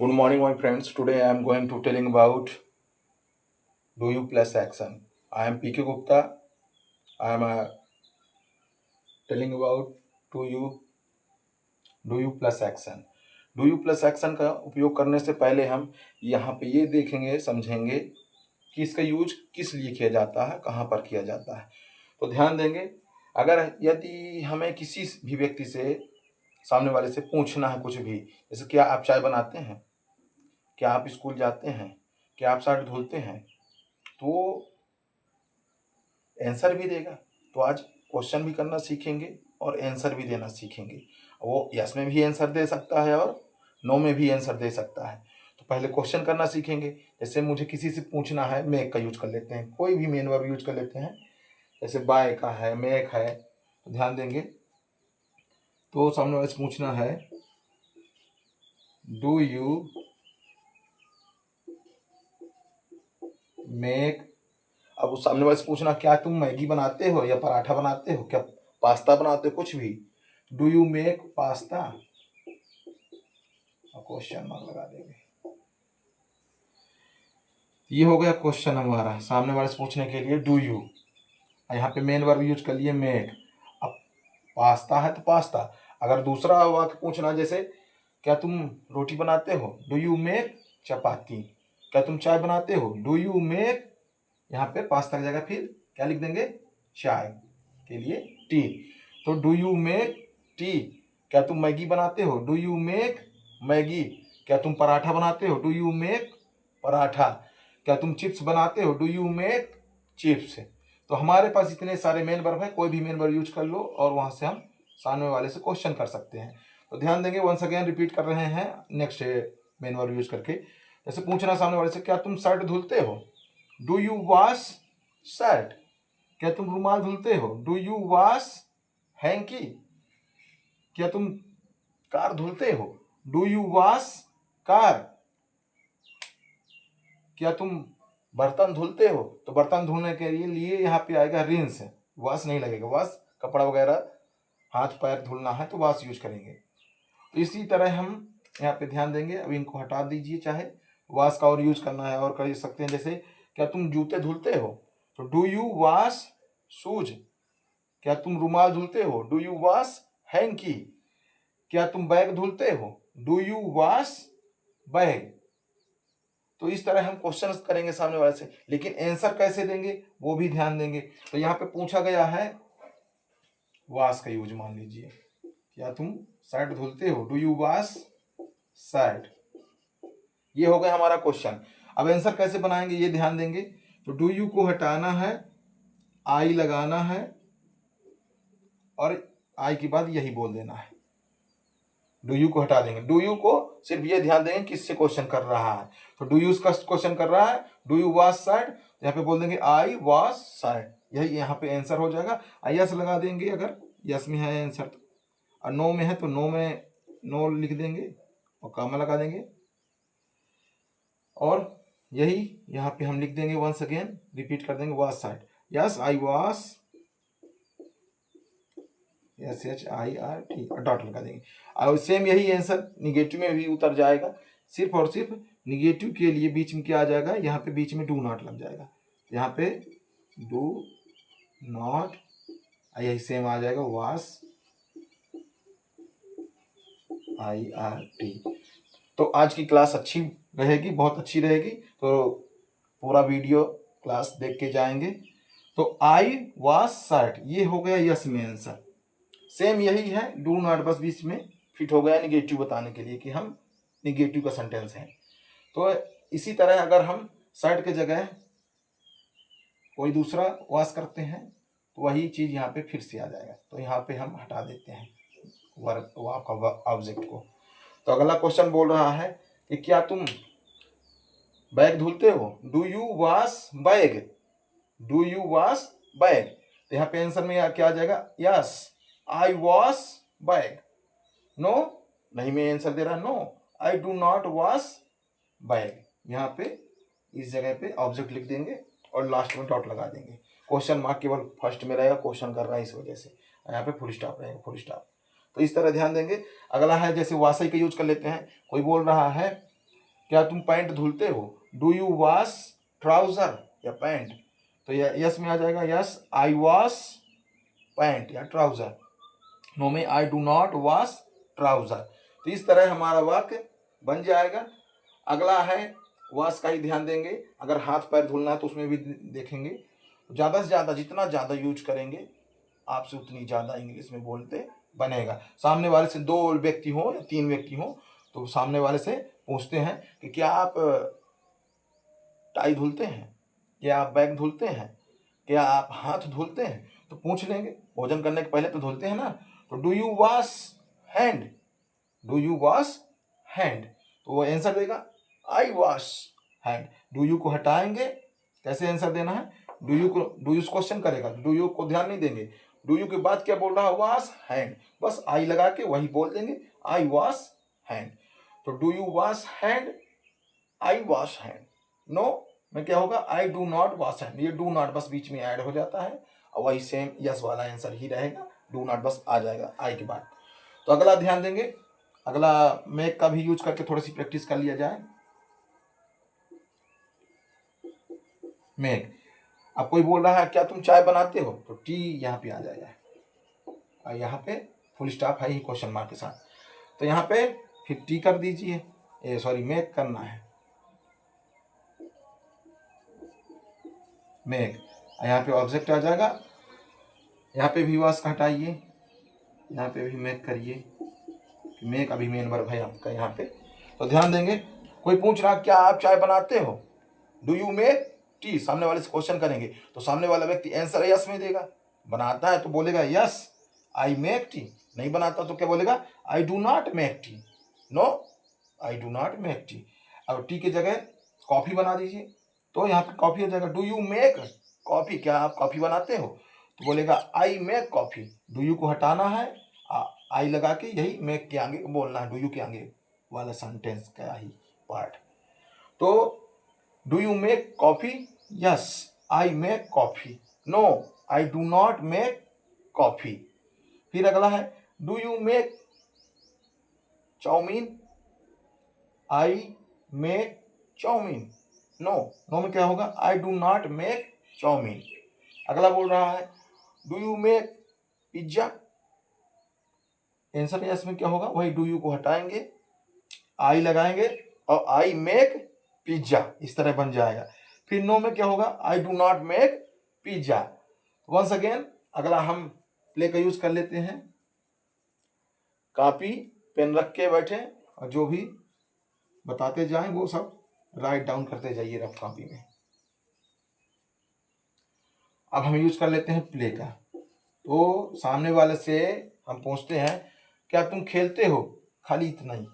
Good morning, my friends. Today I am going to telling about do you plus action. I am PK Gupta. I am telling about do you plus action. Do you plus action का उपयोग करने से पहले हम यहाँ पे ये देखेंगे समझेंगे कि इसका यूज किस लिए किया जाता है, कहाँ पर किया जाता है। तो ध्यान देंगे, अगर यदि हमें किसी भी व्यक्ति से, सामने वाले से पूछना है कुछ भी, जैसे क्या आप चाय बनाते हैं, क्या आप स्कूल जाते हैं, क्या आप शर्ट धुलते हैं, तो आंसर भी देगा। तो आज क्वेश्चन भी करना सीखेंगे और आंसर भी देना सीखेंगे। वो यस में भी आंसर दे सकता है और नो में भी आंसर दे सकता है। तो पहले क्वेश्चन करना सीखेंगे। जैसे मुझे किसी से पूछना है, मेक का यूज कर लेते हैं, कोई भी मेन वर्ब यूज कर लेते हैं। जैसे बाय का है, मेक है, तो ध्यान देंगे। तो सामने वाले से पूछना है डू यू मेक। अब उस सामने वाले से पूछना क्या तुम मैगी बनाते हो या पराठा बनाते हो, क्या पास्ता बनाते हो, कुछ भी। Do you make pasta, question mark लगा देंगे। ये हो गया क्वेश्चन हमारा सामने वाले से पूछने के लिए डू यू। यहाँ पे मेन वर्ब यूज कर लिए मेक। अब पास्ता है तो पास्ता। अगर दूसरा वाक्य पूछना, जैसे क्या तुम रोटी बनाते हो, डू यू मेक चपाती। क्या तुम चाय बनाते हो, डू यू मेक, यहाँ पे पास्ता की जगह फिर क्या लिख देंगे, चाय के लिए टी। तो डू यू मेक टी। क्या तुम मैगी बनाते हो, डू यू मेक मैगी। क्या तुम पराठा बनाते हो, डू यू मेक पराठा। क्या तुम चिप्स बनाते हो, डू यू मेक चिप्स। तो हमारे पास इतने सारे मेन वर्ब हैं, कोई भी मेन वर्ब यूज कर लो और वहां से हम सामने वाले से क्वेश्चन कर सकते हैं। तो ध्यान देंगे, वंस अगेन रिपीट कर रहे हैं नेक्स्ट मेन वर्ब यूज करके। जैसे पूछना सामने वाले से, क्या तुम शर्ट धुलते हो, डू यू वॉश शर्ट। क्या तुम रुमाल धुलते हो, डू यू वॉश हैंकी। क्या तुम कार धुलते हो, डू यू वॉश कार। क्या तुम बर्तन धुलते हो, तो बर्तन धुलने के लिए यहाँ पे आएगा रिंस, वॉश नहीं लगेगा। वॉश कपड़ा वगैरह हाथ पैर धुलना है तो वॉश यूज करेंगे। तो इसी तरह हम यहाँ पे ध्यान देंगे। अब इनको हटा दीजिए, चाहे वॉश का और यूज करना है और कर सकते हैं। जैसे क्या तुम जूते धुलते हो, तो डू यू वॉश शूज। क्या तुम रुमाल धुलते हो, डू यू वॉश हैंकी। क्या तुम बैग धुलते हो, डू यू वॉश बैग। तो इस तरह हम क्वेश्चन करेंगे सामने वाले से, लेकिन आंसर कैसे देंगे वो भी ध्यान देंगे। तो यहाँ पे पूछा गया है वॉश का यूज, मान लीजिए क्या तुम शर्ट धुलते हो, डू यू वॉश शर्ट। ये हो गया हमारा क्वेश्चन। अब आंसर कैसे बनाएंगे ये ध्यान देंगे। तो डू यू को हटाना है, आई लगाना है और आई के बाद यही बोल देना है। डू यू को हटा देंगे। डू यू को सिर्फ ये ध्यान देंगे किससे क्वेश्चन कर रहा है। तो डू यू का क्वेश्चन कर रहा है, डू यू वॉश शर्ट, यहाँ पे बोल देंगे आई वॉश शर्ट, यही यहाँ पे आंसर हो जाएगा। यस लगा देंगे अगर यस में है आंसर तो, और नो में है तो नो में नो लिख देंगे और कामा लगा देंगे। और यही यहाँ पे हम लिख देंगे, वंस अगेन रिपीट कर देंगे, wash shirt. Yes I wash, SHIRT और डॉट लगा देंगे। और सेम यही आंसर निगेटिव में भी उतर जाएगा। सिर्फ और सिर्फ निगेटिव के लिए बीच में क्या आ जाएगा, यहाँ पे बीच में डू नॉट लग जाएगा। यहाँ पे डू नॉट, यही सेम आ जाएगा, वॉश IRT। तो आज की क्लास अच्छी रहेगी, बहुत अच्छी रहेगी। तो पूरा वीडियो क्लास देख के जाएंगे। तो आई वॉश शर्ट, ये हो गया यस में आंसर। सेम यही है, डू नॉट बस बीच में फिट हो गया निगेटिव बताने के लिए कि हम निगेटिव का सेंटेंस है। तो इसी तरह अगर हम शर्ट के जगह कोई दूसरा वॉश करते हैं तो वही चीज यहाँ पे फिर से आ जाएगा। तो यहाँ पे हम हटा देते हैं वर्ब को, आपका ऑब्जेक्ट को। तो अगला क्वेश्चन बोल रहा है कि क्या तुम बैग धुलते हो, do you wash bag. Do you wash bag, तो यहाँ पे आंसर में क्या आ जाएगा, yes I wash bag. No, नहीं मैं आंसर दे रहा, no I do not wash bag. यहाँ पे इस जगह पे ऑब्जेक्ट लिख देंगे और लास्ट में डॉट लगा देंगे। क्वेश्चन मार्क केवल फर्स्ट में रहेगा, क्वेश्चन कर रहा है इस वजह से। यहाँ पे फुल स्टॉप रहेगा, फुल स्टॉप। तो इस तरह ध्यान देंगे। अगला है जैसे वासाई का यूज कर लेते हैं। कोई बोल रहा है क्या तुम पैंट धुलते हो? डू यू वॉश ट्राउजर या पैंट? तो यस में आ जाएगा, यस आई वॉश पैंट या ट्राउजर। नो में I do not wash trouser. तो इस तरह हमारा वाक्य बन जाएगा। अगला है वॉश का ही ध्यान देंगे। अगर हाथ पैर धुलना है तो उसमें भी देखेंगे। ज़्यादा से ज़्यादा जितना ज़्यादा यूज करेंगे आपसे उतनी ज़्यादा इंग्लिश में बोलते बनेगा। सामने वाले से 2 व्यक्ति हो या 3 व्यक्ति हो तो सामने वाले से पूछते हैं कि क्या आप टाई धुलते हैं, क्या आप बैग धुलते हैं, क्या आप हाथ धुलते हैं? तो पूछ लेंगे। भोजन करने के पहले तो धुलते हैं ना। तो do you wash hand, do you wash hand? तो वो आंसर देगा आई वॉश हैंड। डू यू को हटाएंगे, कैसे आंसर देना है? डू यू को, डू यू क्वेश्चन करेगा, डू यू को ध्यान नहीं देंगे। डू यू के बाद क्या बोल रहा है? Wash hand. बस आई लगा के वही बोल देंगे, आई वॉश हैंड। तो do you wash hand, I wash hand. No में क्या होगा? I do not wash hand. ये डू नॉट बस बीच में ऐड हो जाता है और वही सेम यस वाला आंसर ही रहेगा। डू नॉट बस आ जाएगा आई के बाद। तो अगला ध्यान देंगे। अगला मेक का भी यूज करके थोड़ी सी प्रैक्टिस कर लिया जाए। मेक, अब कोई बोल रहा है क्या तुम चाय बनाते हो? तो टी यहाँ पे आ जाएगा और यहाँ पे फुल स्टॉप है ही क्वेश्चन मार्क के साथ। तो यहाँ पे फिर टी कर दीजिए, सॉरी मेक करना है, मेक। यहाँ पे ऑब्जेक्ट आ जाएगा, यहाँ पे भी वास का हटाइए, यहाँ पे भी मेक करिए। मेक अभी मेन वर्ब है आपका यहाँ पे। तो ध्यान देंगे। कोई पूछ रहा क्या आप चाय बनाते हो? Do you make tea? सामने वाले से क्वेश्चन करेंगे तो सामने वाला व्यक्ति आंसर यस में देगा। बनाता है तो बोलेगा यस आई मेक टी। नहीं बनाता तो क्या बोलेगा? I do not make tea. No I do not make tea. अब टी की जगह कॉफी बना दीजिए तो यहाँ पे कॉफी हो जाएगा। Do you make coffee? क्या आप कॉफी बनाते हो? तो बोलेगा आई मेक कॉफी। डू यू को हटाना है, आई लगा के यही मेक के आगे बोलना है, डू यू के आगे वाला सेंटेंस का ही पार्ट। तो do you make coffee? Yes I make coffee. No I do not make coffee. फिर अगला है do you make chowmein? I make chowmein. No, no में क्या होगा? I do not make chowmein. अगला बोल रहा है do you make pizza? Answer yes में क्या होगा? वही डू यू को हटाएंगे, आई लगाएंगे और आई मेक पिज्जा, इस तरह बन जाएगा। फिर नो में क्या होगा? I do not make pizza. Once again अगला हम प्ले का यूज कर लेते हैं। कॉपी पेन रख के बैठे और जो भी बताते जाएं वो सब राइट डाउन करते जाइए रफ कॉपी में। अब हम यूज कर लेते हैं प्ले का। तो सामने वाले से हम पूछते हैं क्या तुम खेलते हो? खाली इतना ही,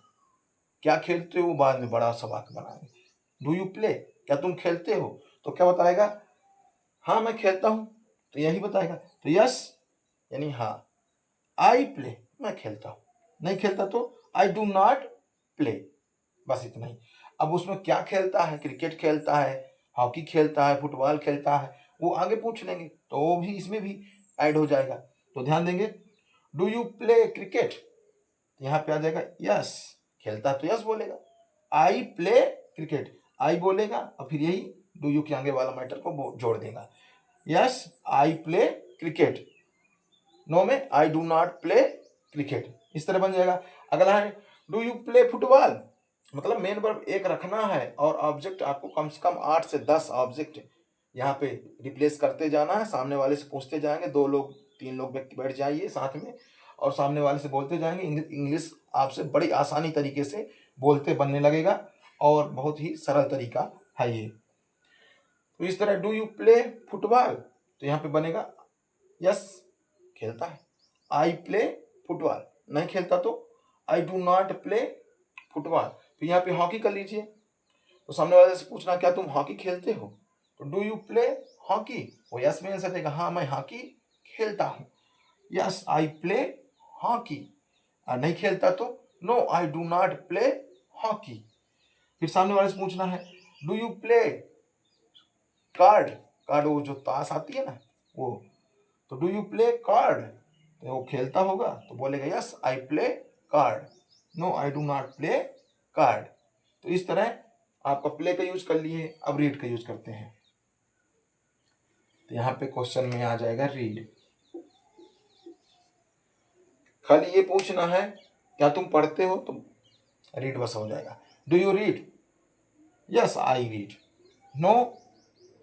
क्या खेलते हो बाद में बड़ा सा वाक्य बनाएंगे। Do you play? क्या तुम खेलते हो? तो क्या बताएगा? हाँ मैं खेलता हूं, तो यही बताएगा। तो यस यानी हाँ, आई प्ले मैं खेलता हूं, नहीं खेलता तो आई डू नॉट प्ले, बस इतना ही। अब उसमें क्या खेलता है? क्रिकेट खेलता है, हॉकी खेलता है, फुटबॉल खेलता है, वो आगे पूछ लेंगे तो वो भी इसमें भी ऐड हो जाएगा। तो ध्यान देंगे। Do you play cricket? यहाँ पे आ जाएगा यस, खेलता है तो यस बोलेगा। आई प्ले क्रिकेट, आई बोलेगा और फिर यही डू यू के आगे वाला मैटर को जोड़ देगा। Yes I play cricket. No में I do not play cricket, इस तरह बन जाएगा। अगला है डू यू प्ले फुटबॉल? मतलब मेन वर्ब एक रखना है और ऑब्जेक्ट आपको कम से कम 8 से 10 ऑब्जेक्ट यहाँ पे रिप्लेस करते जाना है। सामने वाले से पूछते जाएंगे, 2 लोग 3 लोग व्यक्ति बैठ जाइए साथ में और सामने वाले से बोलते जाएंगे। इंग्लिश आपसे बड़ी आसानी तरीके से बोलते बनने लगेगा और बहुत ही सरल तरीका है ये। तो इस तरह डू यू प्ले फुटबॉल? तो यहाँ पे बनेगा यस खेलता है, आई प्ले फुटबॉल। नहीं खेलता तो I do not play football. तो यहाँ पे हॉकी कर लीजिए। तो सामने वाले से पूछना क्या तुम हॉकी खेलते हो? तो डू यू प्ले हॉकी? वो यस में आंसर देगा, हाँ मैं हॉकी खेलता हूँ। Yes I play hockey. नहीं खेलता तो no I do not play hockey. फिर सामने वाले से पूछना है do you play card? Card वो जो ताश आती है ना वो। तो डू यू प्ले कार्ड? तो वो खेलता होगा तो बोलेगा yes I play card. No I do not play card. तो इस तरह आपका प्ले का यूज कर लिए, अब रीड का यूज करते हैं। तो यहाँ पे क्वेश्चन में आ जाएगा रीड। खाली ये पूछना है क्या तुम पढ़ते हो, तो रीड बस हो जाएगा। Do you read? Yes I read. No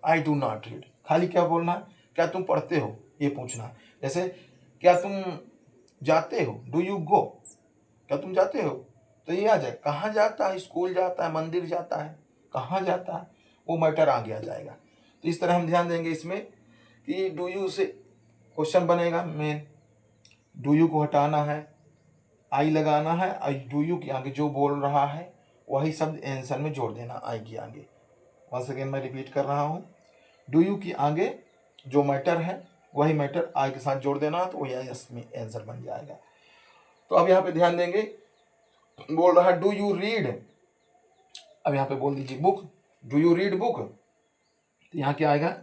I do not read. खाली क्या बोलना है, क्या तुम पढ़ते हो, ये पूछना है। जैसे क्या तुम जाते हो, डू यू गो, क्या तुम जाते हो, तो ये आ जाए कहाँ जाता है, स्कूल जाता है, मंदिर जाता है, कहाँ जाता है, वो मैटर आगे आ जाएगा। तो इस तरह हम ध्यान देंगे इसमें कि डू यू से क्वेश्चन बनेगा मेन, डू यू को हटाना है, आई लगाना है, आई डू यू के आगे जो बोल रहा है वही शब्द आंसर में जोड़ देना आई के आगे। वंस अगेन मैं रिपीट कर रहा हूँ, डू यू के आगे जो मैटर है वही मैटर आई के साथ जोड़ देना, तो वही यस में आंसर बन जाएगा। तो अब यहाँ पे ध्यान देंगे, बोल रहा है डू यू रीड, अब यहाँ पे बोल दीजिए book, do you read book, तो यहाँ क्या आएगा,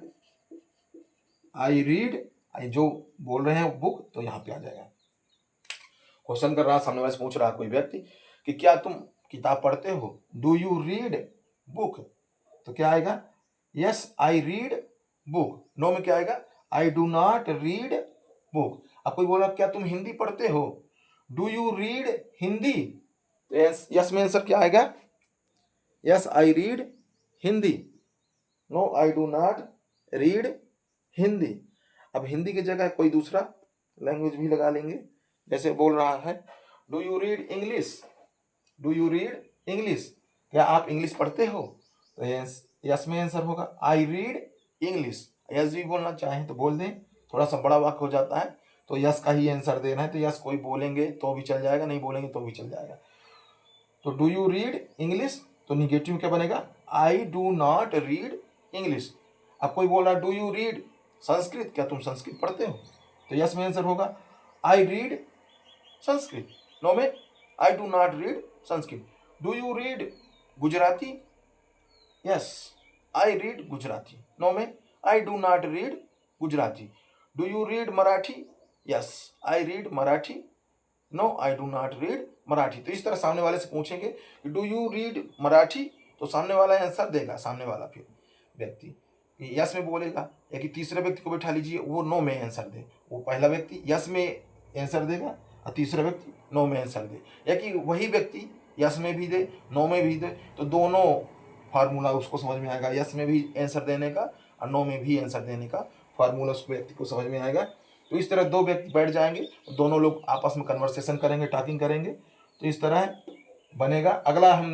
आई रीड, आई जो बोल रहे हैं बुक, तो यहाँ पे आ जाएगा। क्वेश्चन कर रहा, सामने वाले से पूछ रहा कोई व्यक्ति कि क्या तुम किताब पढ़ते हो, डू यू रीड बुक, तो क्या आएगा, yes I read book. No में क्या आएगा, I do not read book. अब कोई बोला क्या तुम हिंदी पढ़ते हो, डू यू रीड हिंदी, तो यस में आंसर क्या आएगा, yes I read Hindi. No I do not read Hindi. अब हिंदी की जगह कोई दूसरा लैंग्वेज भी लगा लेंगे, जैसे बोल रहा है do you read English, do you read English, क्या आप इंग्लिश पढ़ते हो, तो यस में आंसर होगा आई रीड इंग्लिश। यस भी बोलना चाहें तो बोल दें, थोड़ा सा बड़ा वाक्य हो जाता है तो यस का ही आंसर देना है, तो यस कोई बोलेंगे तो भी चल जाएगा, नहीं बोलेंगे तो भी चल जाएगा। तो डू यू रीड इंग्लिश, तो निगेटिव क्या बनेगा, I do not read English. अब कोई बोल रहा है डू यू रीड संस्कृत, क्या तुम संस्कृत पढ़ते हो, तो यस में आंसर होगा आई रीड संस्कृत। नो में I do not read Sanskrit. Do you read Gujarati, yes I read Gujarati. No में I do not read Gujarati. Do you read Marathi, yes I read Marathi. No I do not read Marathi. तो इस तरह सामने वाले से पूछेंगे डू यू रीड मराठी, तो सामने वाला आंसर देगा, सामने वाला फिर व्यक्ति यस में बोलेगा, या कि तीसरे व्यक्ति को बैठा लीजिए वो नो में आंसर दे, वो पहला व्यक्ति यस में आंसर देगा और तीसरा व्यक्ति नो में आंसर दे, या कि वही व्यक्ति यस में भी दे नो में भी दे, तो दोनों फार्मूला उसको समझ में आएगा, यस में भी आंसर देने का और नो में भी आंसर देने का फार्मूला उस व्यक्ति को समझ में आएगा। तो इस तरह दो व्यक्ति बैठ जाएंगे, दोनों लोग आपस में कन्वर्सेशन करेंगे, टॉकिंग करेंगे, तो इस तरह बनेगा। अगला हम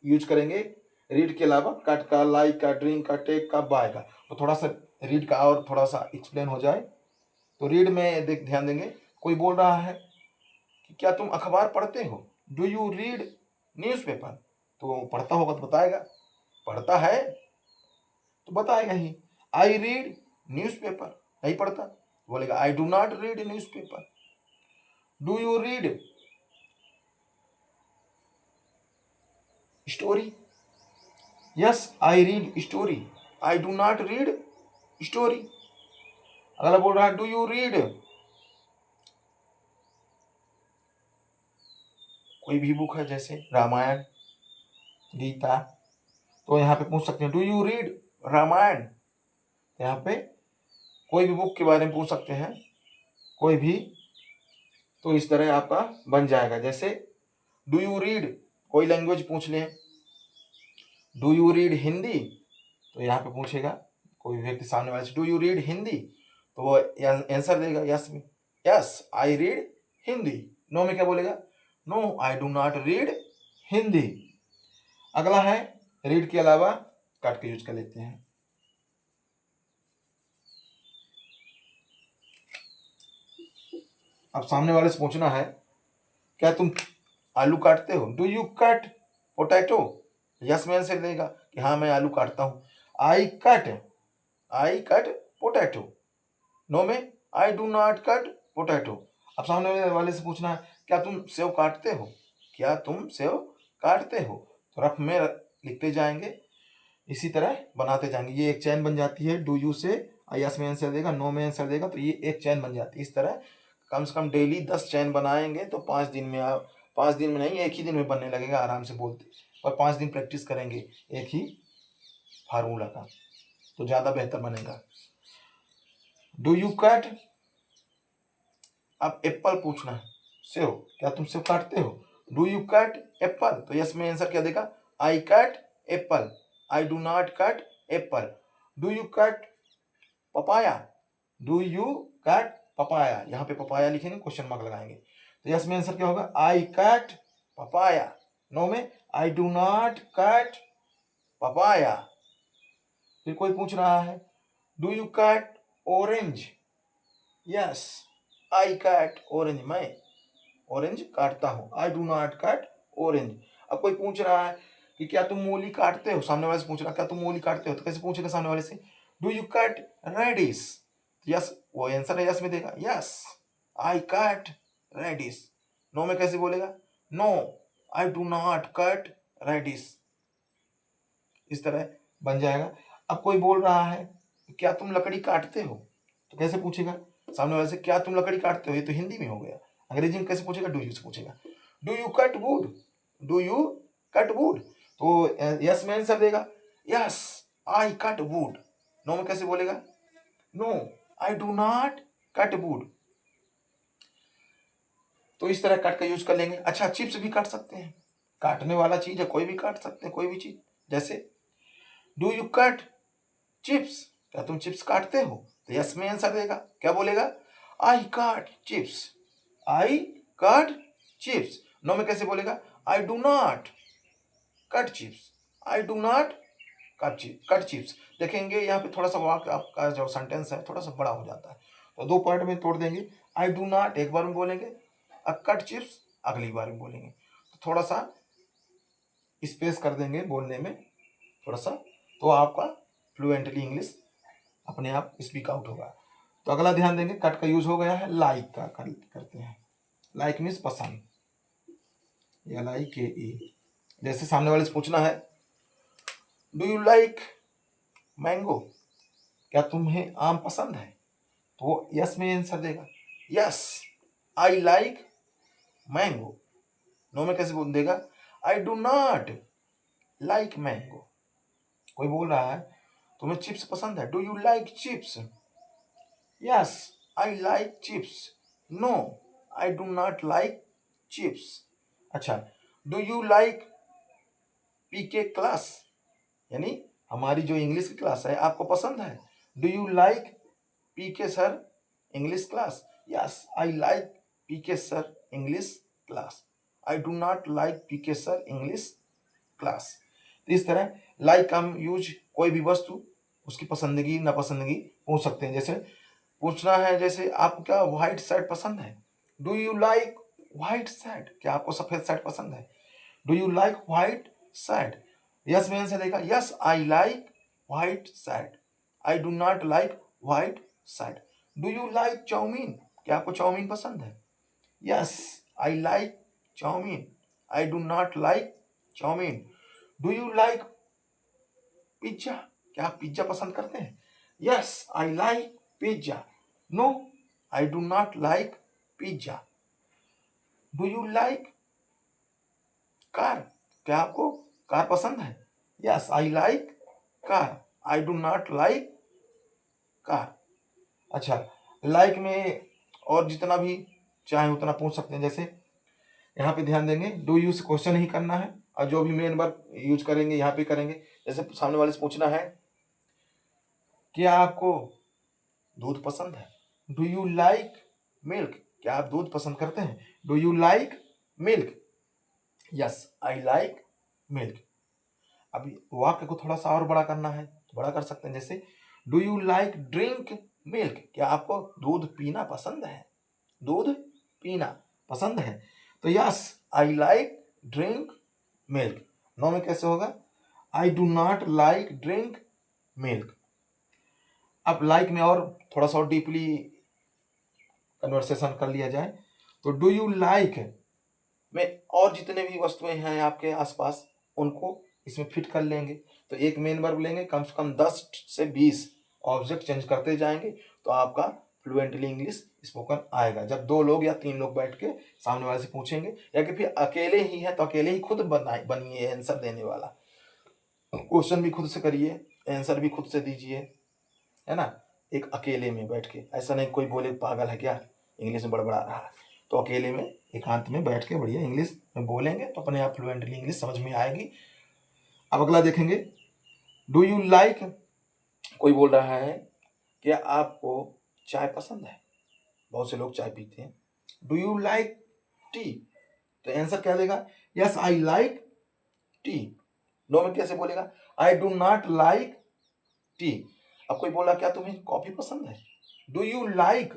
यूज करेंगे रीड के अलावा कट का, लाइक का, ड्रिंक का, टेक का, बाय का। तो थोड़ा सा रीड का और थोड़ा सा एक्सप्लेन हो जाए। तो रीड में ध्यान देंगे, कोई बोल रहा है कि क्या तुम अखबार पढ़ते हो, डू यू रीड न्यूज़पेपर, तो पढ़ता होगा तो बताएगा, पढ़ता है तो बताएगा ही आई रीड न्यूज़पेपर, नहीं पढ़ता बोलेगा I do not read newspaper. Do you read story, yes I read story, I do not read story. अगला बोल रहा है डू यू रीड कोई भी बुक है जैसे रामायण, गीता, तो यहाँ पे पूछ सकते हैं डू यू रीड रामायण, यहाँ पे कोई भी बुक के बारे में पूछ सकते हैं, कोई भी, तो इस तरह आपका बन जाएगा। जैसे डू यू रीड कोई लैंग्वेज पूछ लें, डू यू रीड हिंदी, तो यहाँ पे पूछेगा कोई व्यक्ति सामने वाले से डू यू रीड हिंदी, तो वो आंसर देगा यस में, yes I read Hindi. No में क्या बोलेगा, no I do not read Hindi. अगला है रीड के अलावा कट के यूज कर लेते हैं। अब सामने वाले से पूछना है क्या तुम आलू काटते हो, do you cut potato, yes में आंसर देगा कि हाँ मैं आलू काटता हूँ, आई कट पोटैटो। नो में I do not cut potato. अब सामने वाले से पूछना है क्या तुम सेव काटते हो, क्या तुम सेव काटते हो, तो रफ में लिखते जाएंगे, इसी तरह बनाते जाएंगे, ये एक चैन बन जाती है। डू यू से यस में आंसर देगा, नो में आंसर देगा, तो ये एक चैन बन जाती है। इस तरह कम से कम डेली 10 चैन बनाएंगे तो 5 दिन में, 5 दिन में नहीं, एक ही दिन में बनने लगेगा आराम से बोलते और 5 दिन प्रैक्टिस करेंगे एक ही फार्मूला का, तो ज़्यादा बेहतर बनेगा। डू यू कट, अब एप्पल पूछना है, सेव, क्या तुम सेव काटते हो? डू यू कट एप्पल, तो यस में आंसर क्या देगा? I cut Apple, I do not cut Apple. Do you cut papaya, do you cut papaya, यहाँ पे पपाया लिखेंगे, क्वेश्चन मार्क लगाएंगे, तो यस में आंसर क्या होगा? I cut papaya. नो में I do not cut papaya. फिर कोई पूछ रहा है do you cut orange, yes I cut orange, मैं ऑरेंज काटता हूं, आई डू नॉट कट ऑरेंज। अब कोई पूछ रहा है कि क्या तुम मूली काटते हो, सामने वाले से पूछ रहा क्या तुम मूली काटते हो, तो कैसे पूछेगा सामने वाले से? Do you cut radish, yes वो आंसर है, यस में देगा, yes I cut radish. No में कैसे बोलेगा? No I do not cut radish. इस तरह बन जाएगा। अब कोई बोल रहा है क्या तुम लकड़ी काटते हो, तो कैसे पूछेगा सामने वाले से? क्या तुम लकड़ी काटते हो, ये तो हिंदी में हो गया। अंग्रेजी में कैसे पूछेगा? डू यू से पूछेगा। Do you cut wood, do you cut wood, तो यस में आंसर देगा, yes I cut wood. No में कैसे बोलेगा? No I do not cut wood. तो इस तरह कट का यूज कर लेंगे। अच्छा, चिप्स भी काट सकते हैं, काटने वाला चीज है, कोई भी काट सकते हैं कोई भी चीज। जैसे डू यू कट चिप्स, क्या तुम चिप्स काटते हो, तो यस में आंसर देगा, क्या बोलेगा? I cut chips, I cut chips. No में कैसे बोलेगा? I do not cut chips, I do not cut chips. देखेंगे यहाँ पे थोड़ा सा वाक्य आपका जो सेंटेंस है थोड़ा सा बड़ा हो जाता है, तो दो पार्ट में तोड़ देंगे। आई डू नॉट एक बार में बोलेंगे, कट चिप्स अगली बार में बोलेंगे, तो थोड़ा सा स्पेस कर देंगे बोलने में थोड़ा सा, तो आपका फ्लुएंटली इंग्लिश अपने आप स्पीक आउट होगा। तो अगला ध्यान देंगे, कट का यूज हो गया है, लाइक का करते हैं। लाइक मीन्स पसंद, LIKE। जैसे सामने वाले से पूछना है डू यू लाइक मैंगो, क्या तुम्हें आम पसंद है, तो वो यस में आंसर देगा, yes I like mango. No में कैसे बोल देगा? I do not like mango. कोई बोल रहा है तुम्हें चिप्स पसंद है, do you like chips, yes I like chips. No I do not like chips. अच्छा, do you like PK class, यानी हमारी जो इंग्लिश की क्लास है आपको पसंद है, do you like PK sir English class, yes I like PK sir English class, I do not like PK sir English class. तो इस तरह लाइक का हम यूज कोई भी वस्तु उसकी पसंदगी नापसंदगी पूछ सकते हैं। जैसे पूछना है, जैसे आपको क्या व्हाइट शर्ट पसंद है, do you like white shirt, क्या आपको सफेद शर्ट पसंद है, do you like white shirt. Yes में आंसर देगा, yes I like white shirt, I do not like white shirt. Do you like chowmein, क्या आपको चाउमीन पसंद है, yes I like chowmein, I do not like chowmein. Do you like pizza, क्या आप pizza पसंद करते हैं, yes I like pizza. No I do not like pizza. Do you like car, क्या आपको कार पसंद है, yes I like car, I do not like car. अच्छा, लाइक में और जितना भी चाहे उतना पूछ सकते हैं। जैसे यहाँ पे ध्यान देंगे, डू यू से क्वेश्चन ही करना है और जो भी मेन वर्ब यूज करेंगे यहाँ पे करेंगे। जैसे सामने वाले से पूछना है क्या आपको दूध पसंद है, डू यू लाइक मिल्क, क्या आप दूध पसंद करते हैं, do you like milk, yes I like milk. अब वाक्य को थोड़ा सा और बड़ा करना है तो बड़ा कर सकते हैं। जैसे do you like drink milk, क्या आपको दूध पीना पसंद है, दूध पीना पसंद है, तो yes I like drink milk. No में कैसे होगा? I do not like drink milk. अब लाइक में और थोड़ा सा और डीपली कन्वर्सेशन कर लिया जाए तो डू यू लाइक में और जितने भी वस्तुएं हैं आपके आसपास उनको इसमें फिट कर लेंगे। तो एक मेन वर्ब लेंगे, कम से कम 10 से 20 ऑब्जेक्ट चेंज करते जाएंगे तो आपका फ्लुएंटली इंग्लिश स्पोकन आएगा। जब 2 लोग या 3 लोग बैठ के सामने वाले से पूछेंगे, या कि फिर अकेले ही है तो अकेले ही खुद बनिए आंसर देने वाला, क्वेश्चन भी खुद से करिए, आंसर भी खुद से दीजिए, है ना, एक अकेले में बैठ के। ऐसा नहीं कोई बोले पागल है क्या, इंग्लिश में बड़बड़ा रहा है, तो अकेले में एकांत में बैठ के बढ़िया इंग्लिश में बोलेंगे तो अपने आप फ्लुएंटली इंग्लिश समझ में आएगी। अब अगला देखेंगे, डू यू लाइक, कोई बोल रहा है क्या आपको चाय पसंद है, बहुत से लोग चाय पीते हैं। डू यू लाइक टी, तो आंसर क्या देगा, yes I like tea. No में कैसे बोलेगा, I do not like tea. अब कोई बोला क्या तुम्हें कॉफी पसंद है, do you like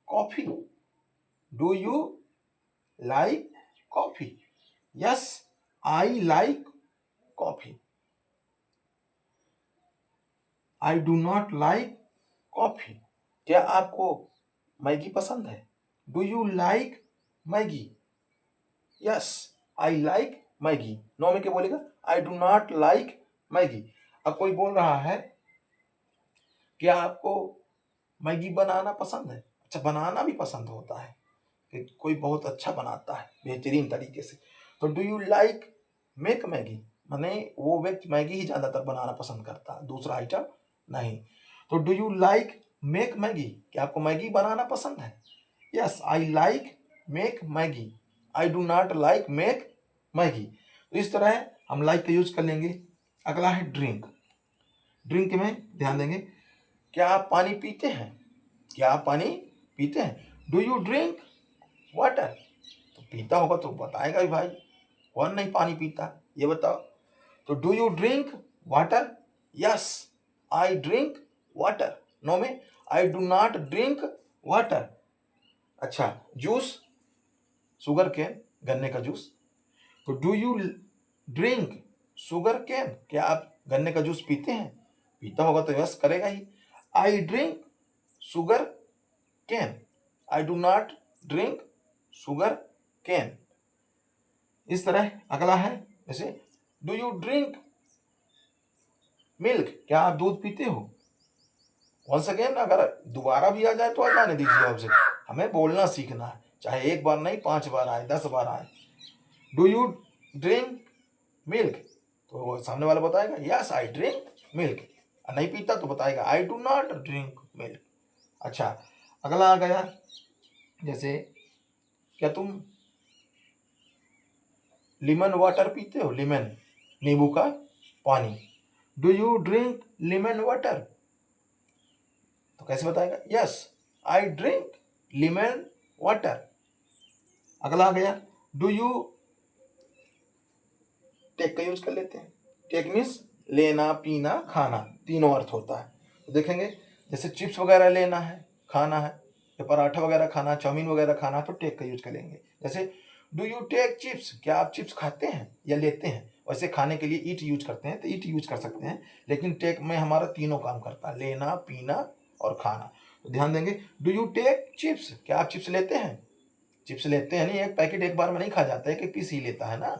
coffee, do you like coffee, yes I like coffee, I do not like coffee. क्या आपको मैगी पसंद है, do you like Maggi, yes I like Maggi. No में क्या बोलेगा, I do not like Maggi. अब कोई बोल रहा है क्या आपको मैगी बनाना पसंद है, अच्छा बनाना भी पसंद होता है कि कोई बहुत अच्छा बनाता है बेहतरीन तरीके से, तो do you like make Maggi, माने वो व्यक्ति मैगी ही ज़्यादातर बनाना पसंद करता है, दूसरा आइटम नहीं। तो do you like make Maggi, क्या आपको मैगी बनाना पसंद है, yes I like make Maggi, I do not like make Maggi. तो इस तरह हम लाइक का यूज कर लेंगे। अगला है ड्रिंक। ड्रिंक में ध्यान देंगे, क्या आप पानी पीते हैं, क्या आप पानी पीते हैं, डू यू ड्रिंक वाटर, तो पीता होगा तो बताएगा ही भाई, कौन नहीं पानी पीता ये बताओ। तो do you drink water, yes I drink water. No में I do not drink water. अच्छा जूस, शुगर कैन, गन्ने का जूस, तो do you drink sugar cane, क्या आप गन्ने का जूस पीते हैं, पीता होगा तो यस करेगा ही। I drink sugar cane, I do not drink sugar cane. इस तरह अगला है जैसे डू यू ड्रिंक मिल्क, क्या आप दूध पीते हो। वंस अगेन अगर दोबारा भी आ जाए तो आ जाने दीजिए, आपसे हमें बोलना सीखना है, चाहे एक बार नहीं 5 बार आए 10 बार आए। डू यू ड्रिंक मिल्क, तो वो सामने वाला बताएगा यस आई ड्रिंक मिल्क, नहीं पीता तो बताएगा आई डू नॉट ड्रिंक मिल्क। अच्छा अगला आ गया जैसे क्या तुम लेमन वाटर पीते हो, लेमन नींबू का पानी, do you drink lemon water, तो कैसे बताएगा yes I drink lemon water. अगला आ गया डू यू टेक का यूज कर लेते हैं। टेक मीन्स लेना पीना खाना, तीनों अर्थ होता है। तो देखेंगे जैसे चिप्स वगैरह लेना है खाना है, या पराठा वगैरह खाना, चाउमीन वगैरह खाना, तो टेक का यूज करेंगे। जैसे डू यू टेक चिप्स, क्या आप चिप्स खाते हैं या लेते हैं। वैसे खाने के लिए ईट यूज करते हैं तो ईट यूज कर सकते हैं, लेकिन टेक में हमारा तीनों काम करता है, लेना पीना और खाना। तो ध्यान देंगे डू यू टेक चिप्स, क्या आप चिप्स लेते हैं। चिप्स लेते हैं नहीं, एक पैकेट एक बार में नहीं खा जाता है, एक एक पीस ही लेता है ना,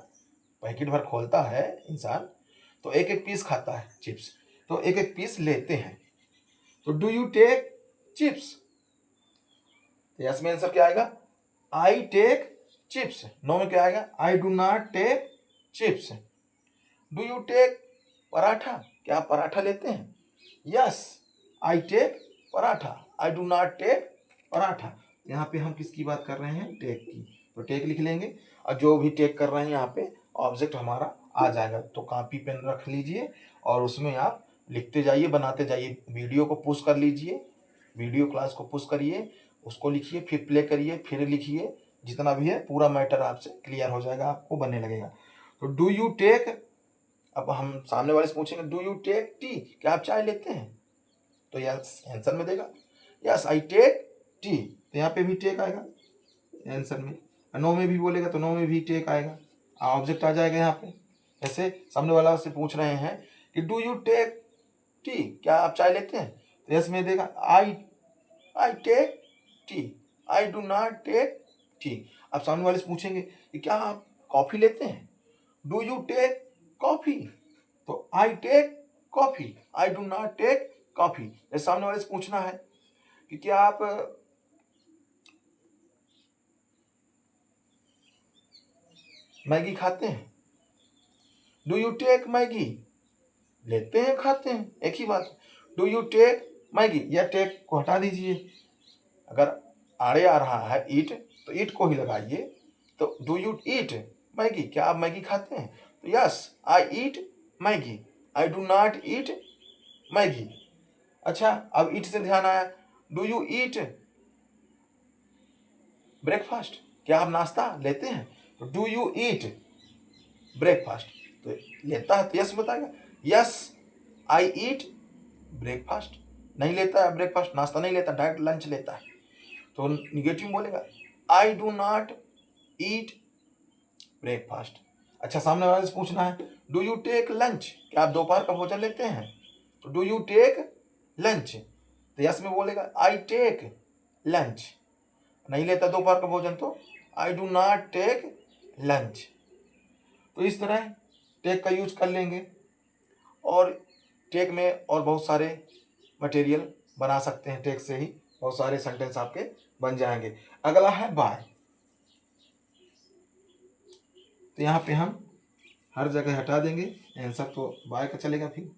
पैकेट भर खोलता है इंसान तो एक एक पीस खाता है चिप्स, तो एक एक पीस लेते हैं। तो डू यू टेक चिप्स, तो यस में आंसर क्या आएगा, आई टेक चिप्स। नो में क्या आएगा, I do not take chips. Do you take paratha, क्या आप पराठा लेते हैं, yes I take paratha, I do not take paratha. यहाँ पे हम किसकी बात कर रहे हैं, टेक की, तो टेक लिख लेंगे, और जो भी टेक कर रहे हैं यहाँ पे ऑब्जेक्ट हमारा आ जाएगा। तो कॉपी पेन रख लीजिए और उसमें आप लिखते जाइए, बनाते जाइए, वीडियो को पुश कर लीजिए, वीडियो क्लास को पुश करिए, उसको लिखिए, फिर प्ले करिए, फिर लिखिए, जितना भी है पूरा मैटर आपसे क्लियर हो जाएगा, आपको बनने लगेगा। तो डू यू टेक, अब हम सामने वाले से पूछेंगे डू यू टेक टी, क्या आप चाय लेते हैं, तो यस आंसर में देगा यस आई टेक टी, तो यहाँ पे भी टेक आएगा आंसर में। नो में भी बोलेगा तो नो में भी टेक आएगा, ऑब्जेक्ट आ जाएगा यहाँ पे। ऐसे सामने वाला से पूछ रहे हैं कि डू यू टेक टी, क्या आप चाय लेते हैं, तो यस में देगा I I take tea, I do not take tea. अब सामने वाले से पूछेंगे कि क्या आप कॉफ़ी लेते हैं, डू यू टेक कॉफ़ी, तो I take coffee, I do not take coffee. सामने वाले से पूछना है कि क्या आप मैगी खाते हैं? Do you take Maggi? लेते हैं, खाते हैं, एक ही बात। डू यू टेक मैगी, या टेक को हटा दीजिए, अगर आड़े आ रहा है ईट तो ईट को ही लगाइए। तो डू यू ईट मैगी, क्या आप मैगी खाते हैं? तो yes I eat Maggi, I do not eat Maggi. अच्छा, अब ईट से ध्यान आया, डू यू ईट ब्रेकफास्ट, क्या आप नाश्ता लेते हैं? तो डू यू ईट ब्रेकफास्ट, तो लेता है तो यस बताएगा, यस आई ईट ब्रेकफास्ट। नहीं लेता है ब्रेकफास्ट, नाश्ता नहीं लेता, डायरेक्ट लंच लेता है, तो निगेटिव बोलेगा, I do not eat breakfast. अच्छा, सामने वाले से पूछना है, डू यू टेक लंच, क्या आप दोपहर का भोजन लेते हैं? तो डू यू टेक लंच, तो यस में बोलेगा आई टेक लंच। नहीं लेता दोपहर का भोजन तो I do not take lunch. तो इस तरह टेक का यूज कर लेंगे, और टेक में और बहुत सारे मटेरियल बना सकते हैं, टेक से ही बहुत सारे सेंटेंस आपके बन जाएंगे। अगला है बाय। तो यहाँ पे हम हर जगह हटा देंगे, आंसर तो बाय का चलेगा, फिर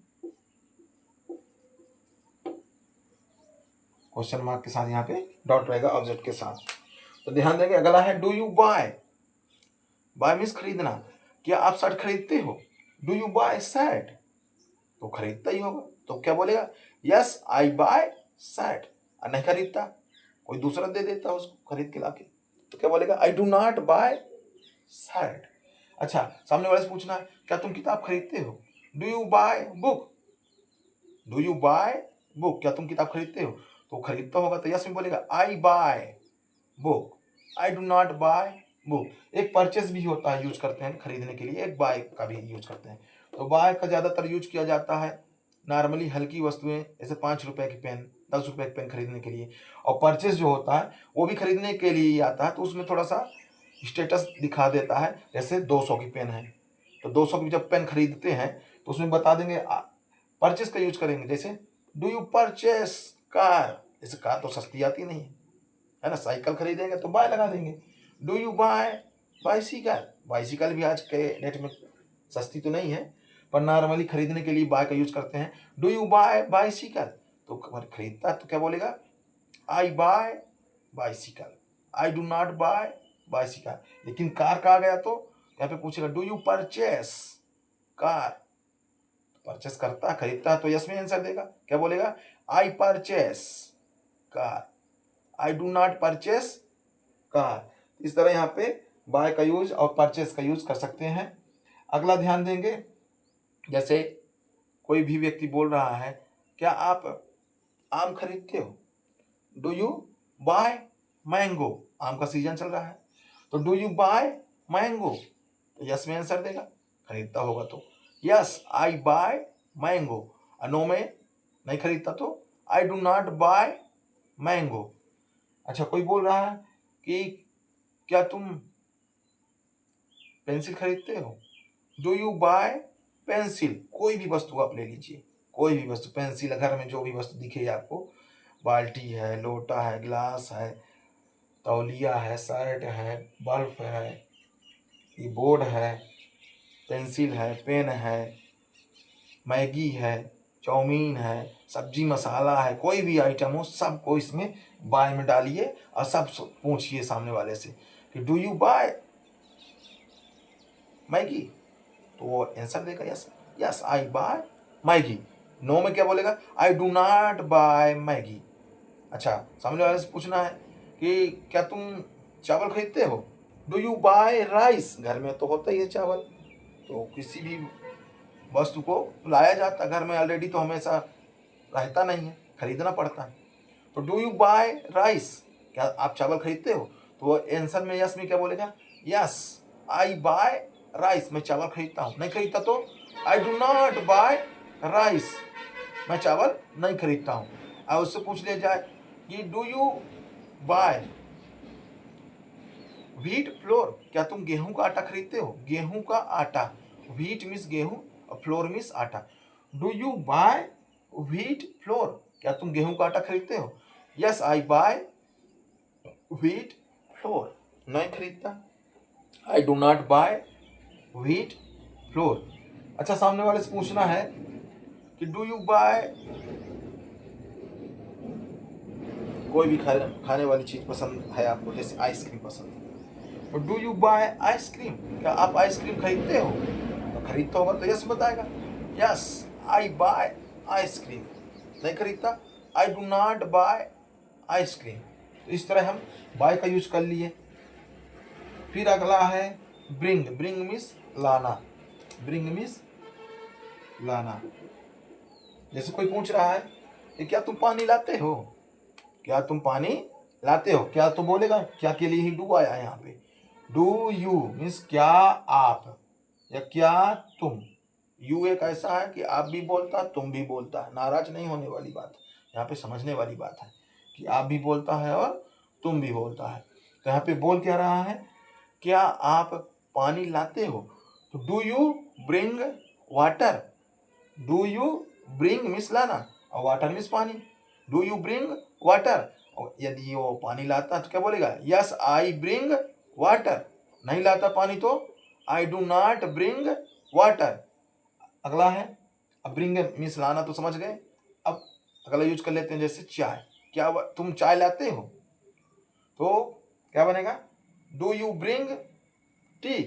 क्वेश्चन मार्क के साथ यहाँ पे डॉट रहेगा ऑब्जेक्ट के साथ। तो ध्यान देंगे, अगला है do you buy. Buy means खरीदना, क्या आप शर्ट खरीदते हो? डू यू बाय शर्ट, तो खरीदता ही होगा, तो क्या बोलेगा, यस आई बाय शर्ट। और नहीं खरीदता, कोई दूसरा दे देता उसको खरीद के लाके, तो क्या बोलेगा, I do not buy shirt. अच्छा, सामने वाले से पूछना है, क्या तुम किताब खरीदते हो? Do you buy book, do you buy book, क्या तुम किताब खरीदते हो? तो खरीदता होगा तो यस में बोलेगा, I buy book, I do not buy book. एक परचेस भी होता है, यूज करते हैं खरीदने के लिए, एक बाय का भी यूज करते हैं। तो बाय का ज़्यादातर यूज किया जाता है नॉर्मली हल्की वस्तुएं, जैसे 5 रुपए की पेन, 10 रुपए की पेन खरीदने के लिए। और परचेस जो होता है वो भी खरीदने के लिए ही आता है, तो उसमें थोड़ा सा स्टेटस दिखा देता है, जैसे 200 की पेन है तो 200 की जब पेन खरीदते हैं तो उसमें बता देंगे, परचेस का यूज करेंगे, जैसे डू यू परचेस कार, जैसे कार तो सस्ती आती नहीं है ना, साइकिल खरीदेंगे तो बाय लगा देंगे। Do you buy bicycle, bicycle भी आज के डेट में सस्ती तो नहीं है, पर नॉर्मली खरीदने के लिए बाय का यूज करते हैं। डू यू बाय बाइसिकल, तो खरीदता है तो क्या बोलेगा, I buy bicycle, I do not buy bicycle. लेकिन कार का आ गया तो यहाँ पे पूछेगा, do you purchase car, purchase करता है, खरीदता है, तो यस में आंसर देगा, क्या बोलेगा, I purchase car, I do not purchase car. इस तरह यहाँ पे बाय का यूज और परचेस का यूज कर सकते हैं। अगला ध्यान देंगे, जैसे कोई भी व्यक्ति बोल रहा है, क्या आप आम खरीदते हो? डू यू बाय मैंगो, आम का सीजन चल रहा है, तो डू यू बाय मैंगो, तो यस में आंसर देगा, खरीदता होगा तो yes I buy mango. No में नहीं खरीदता तो I do not buy mango. अच्छा, कोई बोल रहा है कि क्या तुम पेंसिल खरीदते हो? डू यू बाय पेंसिल, कोई भी वस्तु आप ले लीजिए, कोई भी वस्तु, पेंसिल, घर में जो भी वस्तु दिखे आपको, बाल्टी है, लोटा है, गिलास है, तौलिया है, शर्ट है, बल्ब है, ये बोर्ड है, पेंसिल है, पेन है, मैगी है, चाउमीन है, सब्जी मसाला है, कोई भी आइटम हो सबको इसमें बाय में डालिए और सब पूछिए सामने वाले से कि डू यू बाय मैगी, तो वो आंसर देगा yes, yes I buy Maggi. No में क्या बोलेगा, I do not buy Maggi. अच्छा, सामने वाले से पूछना है कि क्या तुम चावल खरीदते हो? डू यू बाय राइस, घर में तो होता ही है चावल, तो किसी भी वस्तु को लाया जाता घर में ऑलरेडी, तो हमेशा रहता नहीं है, खरीदना पड़ता है। तो डू यू बाय राइस, क्या आप चावल खरीदते हो? तो वो आंसर में यस में क्या बोलेगा, यस आई बाय राइस, मैं चावल खरीदता हूँ। नहीं खरीदता तो I do not buy rice, मैं चावल नहीं खरीदता हूँ। और उससे पूछ लिया जाए कि do you buy wheat flour, क्या तुम गेहूं का आटा खरीदते हो? गेहूं का आटा, व्हीट मीन्स गेहूं और फ्लोर मीन्स आटा। Do you buy wheat flour, क्या तुम गेहूं का आटा खरीदते हो? Yes I buy wheat flour, नहीं खरीदता। I do not buy wheat flour. अच्छा, सामने वाले से पूछना है कि डू यू बाय, कोई भी खाने वाली चीज पसंद है आपको, जैसे आइसक्रीम पसंद है, तो डू यू बाय आइसक्रीम, क्या आप आइसक्रीम खरीदते हो? तो खरीदता होगा तो यस बताएगा, यस आई बाय आइसक्रीम। नहीं खरीदता, I do not buy ice cream. तो इस तरह हम बाय का यूज कर लिए। फिर अगला है ब्रिंग। ब्रिंग मीन्स लाना, ब्रिंग मीन्स लाना। जैसे कोई पूछ रहा है कि क्या तुम पानी लाते हो, क्या तुम पानी लाते हो, क्या तो बोलेगा क्या के लिए ही डू आया है यहाँ पे। डू यू मीन्स क्या आप या क्या तुम। यू एक ऐसा है कि आप भी बोलता है तुम भी बोलता है, नाराज नहीं होने वाली बात है, यहाँ पे समझने वाली बात है कि आप भी बोलता है और तुम भी बोलता है। तो यहाँ पे बोल क्या रहा है, क्या आप पानी लाते हो। तो do you bring water, do you bring means लाना और वाटर मीन्स पानी। डू यू ब्रिंग वाटर, यदि वो पानी लाता है तो क्या बोलेगा, यस आई ब्रिंग वाटर। नहीं लाता पानी तो I do not bring water. अगला है, अब ब्रिंग मीन्स लाना तो समझ गए। अब अगला यूज कर लेते हैं, जैसे चाय, क्या तुम चाय लाते हो, तो क्या बनेगा, डू यू ब्रिंग टी।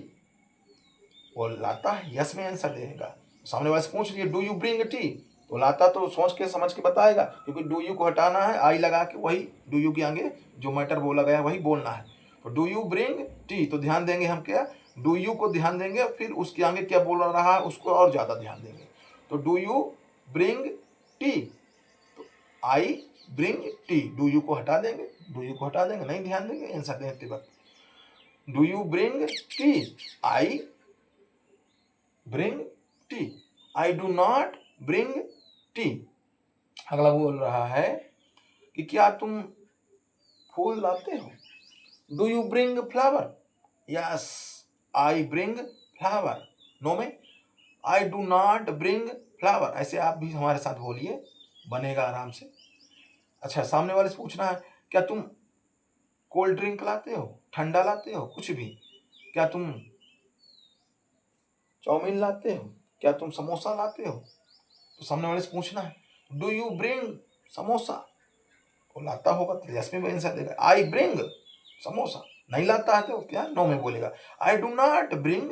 वो लाता है, यस में आंसर देगा। सामने वाले से पूछ लिए डू यू ब्रिंग टी, तो लाता तो सोच के समझ के बताएगा, क्योंकि डू यू को हटाना है, आई लगा के वही डू यू के आगे जो मैटर बोला गया वही बोलना है। तो डू यू ब्रिंग टी, तो ध्यान देंगे हम क्या, डू यू को ध्यान देंगे, फिर उसके आगे क्या बोल रहा है उसको और ज़्यादा ध्यान देंगे। तो डू यू ब्रिंग टी, तो I bring T, do you को हटा देंगे, डू यू को हटा देंगे, नहीं ध्यान देंगे आंसर देते वक्त। Do you bring T, I bring T, I do not bring T. अगला बोल रहा है कि क्या तुम फूल लाते हो, do you bring flower, yes I bring flower. No में I do not bring flower. ऐसे आप भी हमारे साथ बोलिए, बनेगा आराम से। अच्छा, सामने वाले से पूछना है क्या तुम कोल्ड ड्रिंक लाते हो, ठंडा लाते हो, कुछ भी, क्या तुम चाउमीन लाते हो, क्या तुम समोसा लाते हो। तो सामने वाले से पूछना है डू यू ब्रिंग समोसा, वो लाता होगा तो यस में आंसर देगा, आई ब्रिंग समोसा। नहीं लाता है तो क्या नो में बोलेगा, I do not bring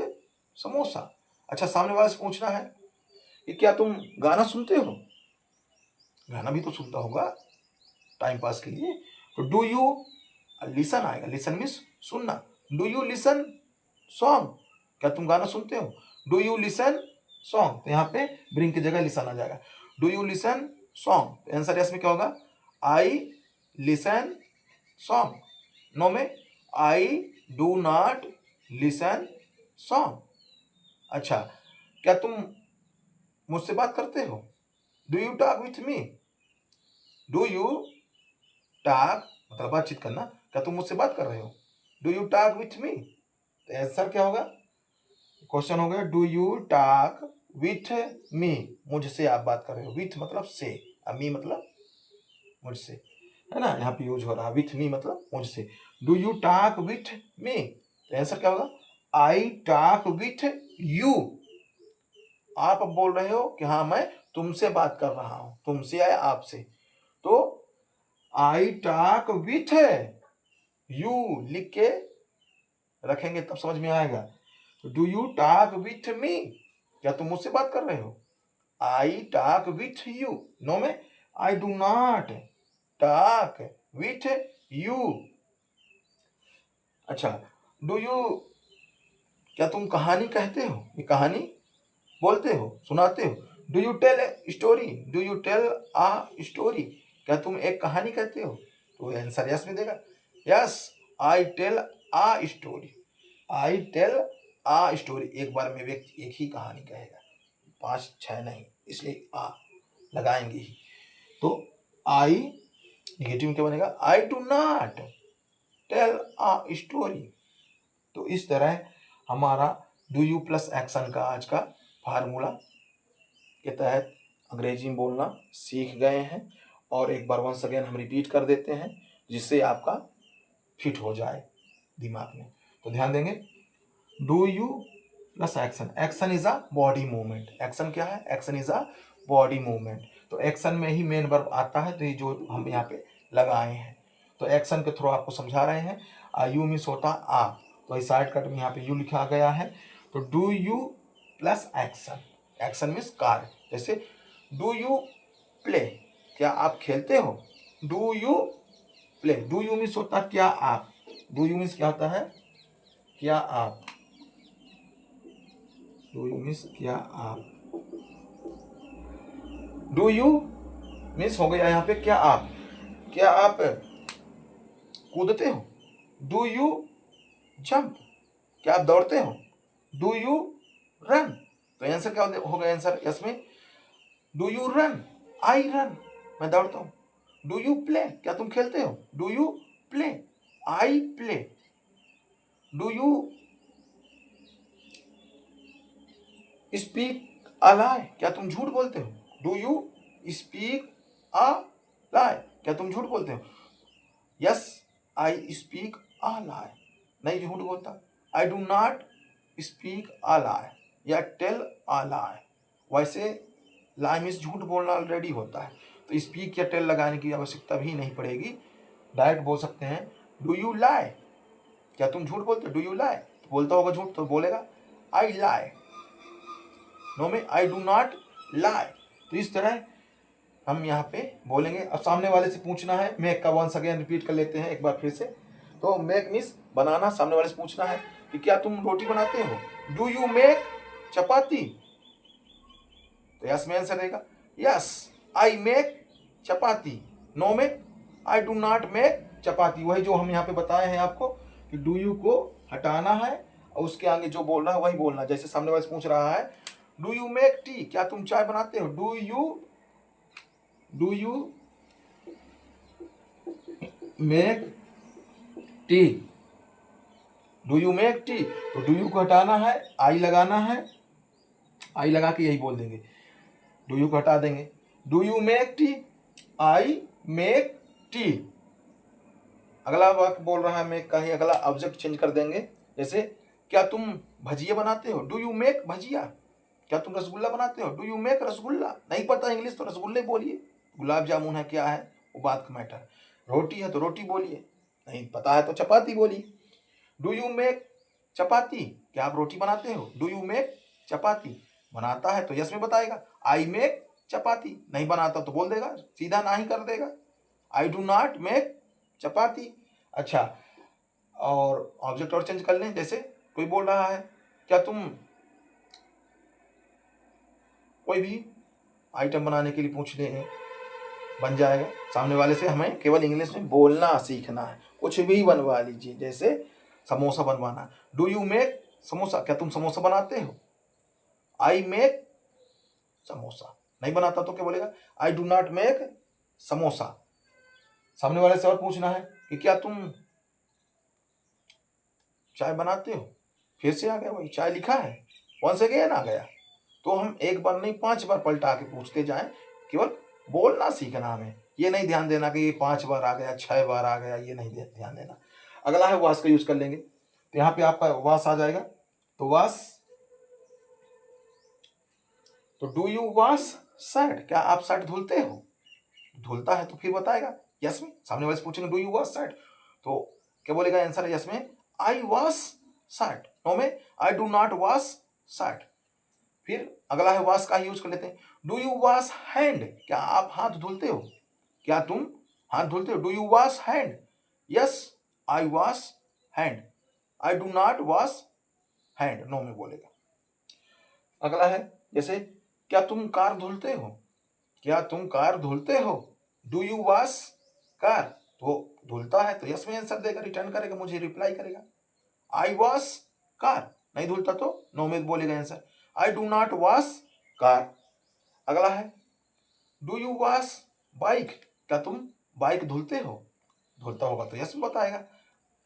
samosa. अच्छा, सामने वाले से पूछना है कि क्या तुम गाना सुनते हो, गाना भी तो सुनता होगा टाइम पास के लिए। तो डू यू लिसन आएगा, लिसन मीन्स सुनना, डू यू लिसन सॉन्ग, क्या तुम गाना सुनते हो, डू यू लिसन सॉन्ग। तो यहाँ पे ब्रिंग की जगह लिसन आ जाएगा, डू यू लिसन सॉन्ग। तो आंसर इसमें क्या होगा, आई लिसन सॉन्ग। नो में I do not listen song. अच्छा, क्या तुम मुझसे बात करते हो, do you talk with me, do you talk मतलब बातचीत करना, क्या तुम मुझसे बात कर रहे हो, डू यू टॉक विथ मी। तो आंसर क्या होगा, क्वेश्चन हो गया डू यू टॉक विथ मी, मुझसे आप बात कर रहे हो, विथ मतलब से, अब मी मतलब मुझसे, है ना, यहाँ पे यूज हो रहा है विथ मी मतलब मुझसे। डू यू टॉक विथ मी, तो आंसर क्या होगा, आई टॉक विथ यू। आप अब बोल रहे हो कि हाँ मैं तुमसे बात कर रहा हूं, तुमसे या आपसे, तो आई टॉक विथ यू लिख के रखेंगे तब समझ में आएगा। तो do you talk with me, क्या तुम मुझसे बात कर रहे हो, I talk with you. No में I do not talk with you. अच्छा, डू यू, क्या तुम कहानी कहते हो, ये कहानी बोलते हो, सुनाते हो, do you tell a story, do you tell a story, क्या तुम एक कहानी कहते हो। तो आंसर यस में देगा, yes I tell a story, I tell a story. एक बार में व्यक्ति एक ही कहानी कहेगा, 5 6 नहीं, इसलिए आ लगाएंगे ही। तो आई निगेटिव क्या बनेगा, I do not tell a story. तो इस तरह हमारा डू यू प्लस एक्शन का आज का फार्मूला के तहत अंग्रेजी में बोलना सीख गए हैं। और एक बार वंस अगेन हम रिपीट कर देते हैं जिससे आपका फिट हो जाए दिमाग में। तो ध्यान देंगे, do you plus action, action is a body movement. Action क्या है? Action is a body movement. तो एक्शन में ही मेन वर्ब आता है, तो ये जो हम यहाँ पे लगाए हैं तो एक्शन के थ्रू आपको समझा रहे हैं। यू मीन्स होता आप, तो इस शॉर्टकट में यहाँ पे यू लिखा गया है। तो do you plus action, action means कार्य। जैसे डू यू प्ले, क्या आप खेलते हो? Do you play, do you means होता क्या आप, डू यू मीन्स क्या होता है? क्या आप, डू यू मीन्स क्या आप, डू यू मीन्स हो गया यहाँ पे क्या आप, क्या आप कूदते हो? डू यू जंप, क्या आप दौड़ते हो? डू यू रन, तो आंसर क्या होगा? आंसर इसमें do you run, I run, मैं दौड़ता हूँ। डू यू प्ले, क्या तुम खेलते हो? Do you play, I play. Do you speak a lie, क्या तुम झूठ बोलते हो? Do you speak a lie, क्या तुम झूठ बोलते हो? यस आई स्पीक अ लाई, नहीं झूठ बोलता। I do not speak a lie या टेल अ लाई। वैसे लाई मीन्स झूठ बोलना ऑलरेडी होता है, तो स्पीक या टेल लगाने की आवश्यकता भी नहीं पड़ेगी, डायरेक्ट बोल सकते हैं डू यू लाई, क्या तुम झूठ बोलते हो? डू यू लाई, तो बोलता होगा झूठ तो बोलेगा आई लाई, नो में आई डू नॉट लाई। तो इस तरह हम यहाँ पे बोलेंगे। अब सामने वाले से पूछना है, मेक का वंस अगेन रिपीट कर लेते हैं एक बार फिर से। तो मेक मीन्स बनाना, सामने वाले से पूछना है कि क्या तुम रोटी बनाते हो? डू यू मेक चपाती, तो यस में आंसर रहेगा yes I make chapati, no में I do not make chapati. वही जो हम यहाँ पे बताए हैं आपको कि डू यू को हटाना है और उसके आगे जो बोल रहा है वही बोलना। जैसे सामने वाले से पूछ रहा है डू यू मेक टी, क्या तुम चाय बनाते हो? Do you make tea, do you make tea, तो डू यू को हटाना है, आई लगाना है, आई लगा के यही बोल देंगे, डू यू को हटा देंगे। Do you make tea, I make tea. अगला वाक्य बोल रहा है मेक का ही अगला ऑब्जेक्ट चेंज कर देंगे। जैसे क्या तुम भजिया बनाते हो? डू यू मेक भजिया, क्या तुम रसगुल्ला बनाते हो? डू यू मेक रसगुल्ला, नहीं पता इंग्लिश तो रसगुल्ले बोलिए। गुलाब जामुन है क्या है वो बात का मैटर, रोटी है तो रोटी बोलिए, नहीं पता है तो चपाती बोलिए। डू यू मेक चपाती, क्या आप रोटी बनाते हो? डू यू मेक चपाती, बनाता है तो यस में बताएगा आई मेक चपाती, नहीं बनाता तो बोल देगा सीधा ना ही कर देगा आई डू नॉट मेक चपाती। अच्छा, और ऑब्जेक्ट और चेंज कर लें। जैसे कोई बोल रहा है क्या तुम कोई भी आइटम बनाने के लिए पूछने हैं, बन जाएगा। सामने वाले से हमें केवल इंग्लिश में बोलना सीखना है, कुछ भी बनवा लीजिए। जैसे समोसा बनवाना, डू यू मेक समोसा, क्या तुम समोसा बनाते हो? आई मेक समोसा, नहीं बनाता तो क्या बोलेगा I do not make samosa. सामने वाले से और पूछना है कि क्या तुम चाय बनाते हो? फिर से आ गया वही चाय लिखा है, वंस अगेन आ गया। तो हम एक बार नहीं 5 बार पलटा के पूछते जाएं, केवल बोलना सीखना हमें, ये नहीं ध्यान देना कि ये 5 बार आ गया 6 बार आ गया, ये नहीं ध्यान देना। अगला है वास का यूज कर लेंगे, तो यहाँ पे आपका वास आ जाएगा। तो वास, तो डू यू वॉश शर्ट, क्या आप शर्ट धुलते हो? धुलता है तो फिर बताएगा यस में। सामने वाले से पूछेंगे डू यू वॉश शर्ट, तो क्या बोलेगा आंसर है यस में आई वॉश शर्ट, नो में I do not wash shirt. फिर अगला है वॉश का ही यूज कर लेते हैं। डू यू वॉश हैंड, क्या आप हाथ धुलते हो? क्या तुम हाथ धुलते हो? Do you wash hand, yes I wash hand, I do not wash hand, no में बोलेगा। अगला है जैसे क्या तुम कार धुलते हो? क्या तुम कार धुलते हो? डू यू वॉश कार, तो धुलता है तो यस में आंसर देगा, रिटर्न करेगा, मुझे रिप्लाई करेगा। आई वॉश कार, नहीं धुलता तो नो में बोलेगा answer I do not wash car. अगला है डू यू वॉश बाइक, क्या तुम बाइक धुलते हो? धुलता होगा तो यस में बताएगा,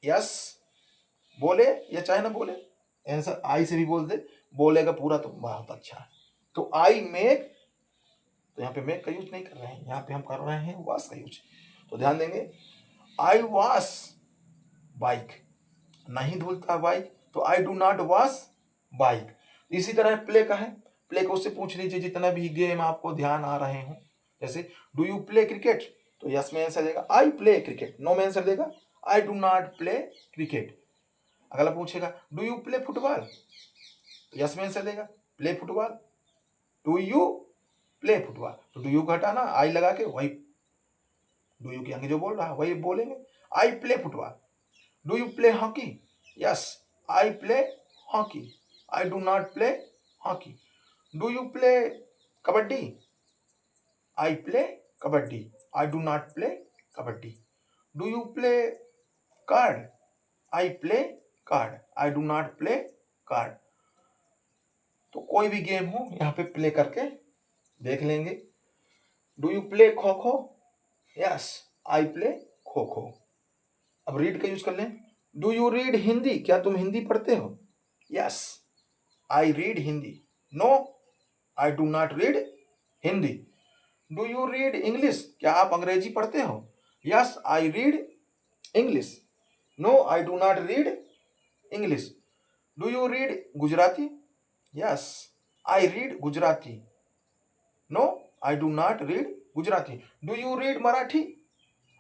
यस बोले या चाहे ना बोले, आंसर आई से भी बोल दे, बोलेगा पूरा तो बहुत अच्छा है। तो आई मेक तो यहाँ पे मेक का यूज नहीं कर रहे हैं, यहाँ पे हम कर रहे हैं वॉश का यूज। तो ध्यान देंगे, आई वॉश बाइक, नहीं धुलता बाइक, तो I do not wash bike. इसी तरह प्ले का है, प्ले को उससे पूछ लीजिए जितना भी गेम आपको ध्यान आ रहे हो। जैसे डू यू प्ले क्रिकेट, तो यस में आंसर देगा आई प्ले क्रिकेट, नो में आंसर देगा I do not play cricket. अगला पूछेगा डू यू प्ले फुटबॉल, तो यस में आंसर देगा play football. Do you play football, तो डू यू को हटाना, आई लगा के वही डू यू के आगे जो बोल रहा है वही बोलेंगे, I play football. Do you play hockey, yes I play hockey, I do not play hockey. Do you play kabaddi, I play kabaddi, I do not play kabaddi. Do you play card, I play card, I do not play card. तो कोई भी game हो यहाँ पे play करके देख लेंगे। Do you play kho kho, yes I play kho kho. अब रीड का यूज कर लें, डू यू रीड हिंदी, क्या तुम हिंदी पढ़ते हो, yes I read Hindi, no I do not read Hindi. Do you read English, क्या आप अंग्रेजी पढ़ते हो, yes I read English, no I do not read English. Do you read Gujarati, yes I read Gujarati, no I do not read Gujarati. Do you read Marathi,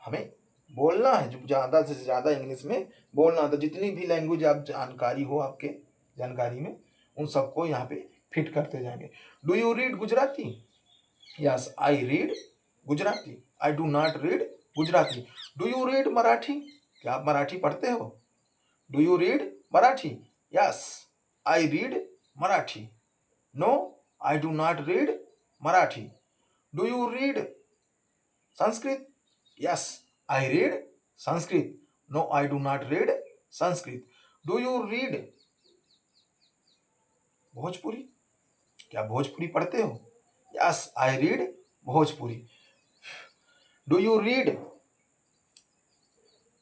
हमें बोलना है जो ज़्यादा से ज़्यादा इंग्लिश में बोलना, तो जितनी भी लैंग्वेज आप जानकारी हो आपके जानकारी में उन सबको यहाँ पे फिट करते जाएंगे। Do you read Gujarati, yes I read Gujarati, I do not read Gujarati. Do you read Marathi, क्या आप मराठी पढ़ते हो, do you read Marathi, yes I read Marathi, no I do not read Marathi. Do you read Sanskrit, yes I read Sanskrit, no I do not read Sanskrit. Do you read Bhojpuri, क्या भोजपुरी पढ़ते हो, yes I read Bhojpuri. Do you read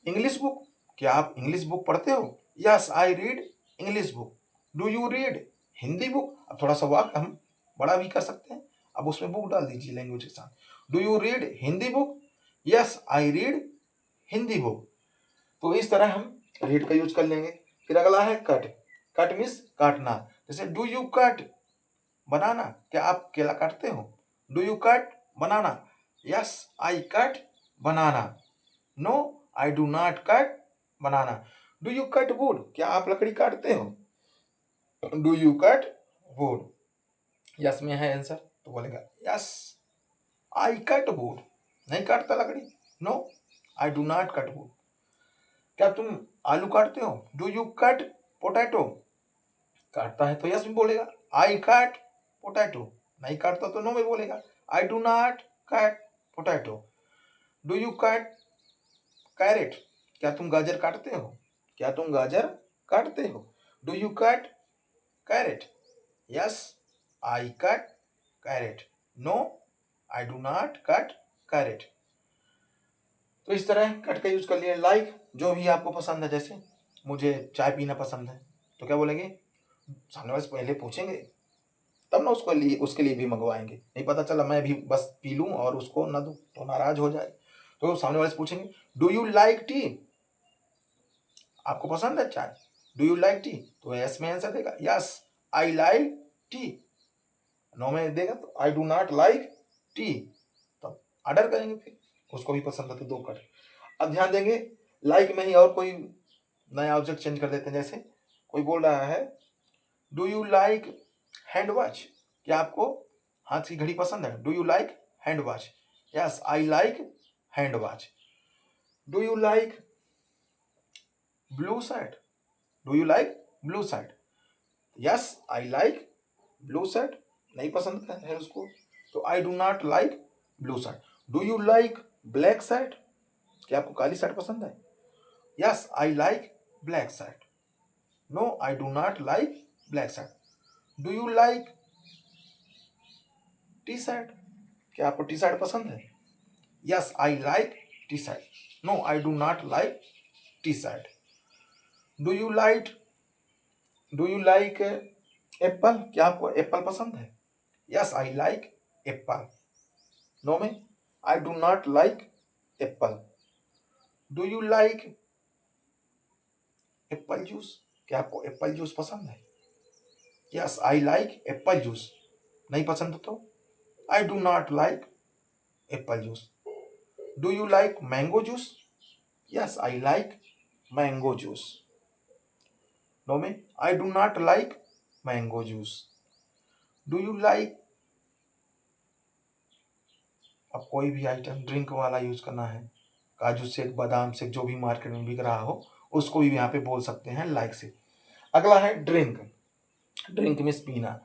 English book, क्या आप English book पढ़ते हो, yes I read English book. Do you read Hindi book, अब थोड़ा सा वाक्य हम बड़ा भी कर सकते हैं, अब उसमें बुक डाल दीजिए लैंग्वेज के साथ। Do you read Hindi book, yes I read Hindi book. तो इस तरह हम रीड का यूज कर लेंगे। फिर अगला है कट, कट मीन्स काटना। जैसे डू यू कट बनाना, क्या आप केला काटते हो, do you cut banana, yes I cut banana, no I do not cut banana. Do you cut wood, क्या आप लकड़ी काटते हो, do you cut wood, yes में है आंसर, तो बोलेगा यस आई कट वुड, नहीं काटता लकड़ी, no I do not cut wood. क्या तुम आलू काटते हो, डू यू कट पोटैटो, काटता है तो यस में बोलेगा आई कट पोटैटो, नहीं काटता तो नो में बोलेगा I do not cut potato. Do you cut carrot, क्या तुम गाजर काटते हो, क्या तुम गाजर काटते हो, do you cut carrot, yes I cut carrot, no I do not cut carrot. तो इस तरह कट का यूज कर लिया। लाइक, जो भी आपको पसंद है, जैसे मुझे चाय पीना पसंद है तो क्या बोलेंगे, सामने वाले से पहले पूछेंगे तब ना उसके लिए भी मंगवाएंगे, नहीं पता चला मैं भी बस पी लूँ और उसको ना दूँ तो नाराज हो जाए। तो सामने वाले से पूछेंगे डू यू लाइक टी, आपको पसंद है चाय, डू यू लाइक टी, तो यस में आंसर देगा yes I like tea. No में देगा तो I do not like tea, तब ऑर्डर करेंगे, फिर उसको भी पसंद है तो 2 कट। अब ध्यान देंगे लाइक में ही और कोई नया ऑब्जेक्ट चेंज कर देते हैं। जैसे कोई बोल रहा है do you like hand watch, क्या आपको हाथ की घड़ी पसंद है, do you like hand watch, yes I like hand watch. Do you like blue shirt, do you like blue shirt, yes I like blue shirt, नहीं पसंद है उसको तो I do not like blue shirt. Do you like black shirt, क्या आपको काली shirt पसंद है, yes I like black shirt, no I do not like black shirt. Do you like T shirt, क्या आपको टी शर्ट पसंद है, yes I like T shirt, no I do not like T shirt. Do you like apple, क्या आपको apple पसंद है, yes I like apple, no में I do not like apple. Do you like apple juice? क्या आपको apple juice पसंद है? Yes I like apple juice. नहीं पसंद तो I do not like apple juice. Do you like mango juice? Yes I like mango juice. No में I do not like mango juice. Do you like, अब कोई भी item drink वाला use करना है, काजू शेक, बादाम शेक, जो भी मार्केट में बिक रहा हो उसको भी यहाँ पे बोल सकते हैं लाइक से। अगला है ड्रिंक। ड्रिंक मीन्स पीना।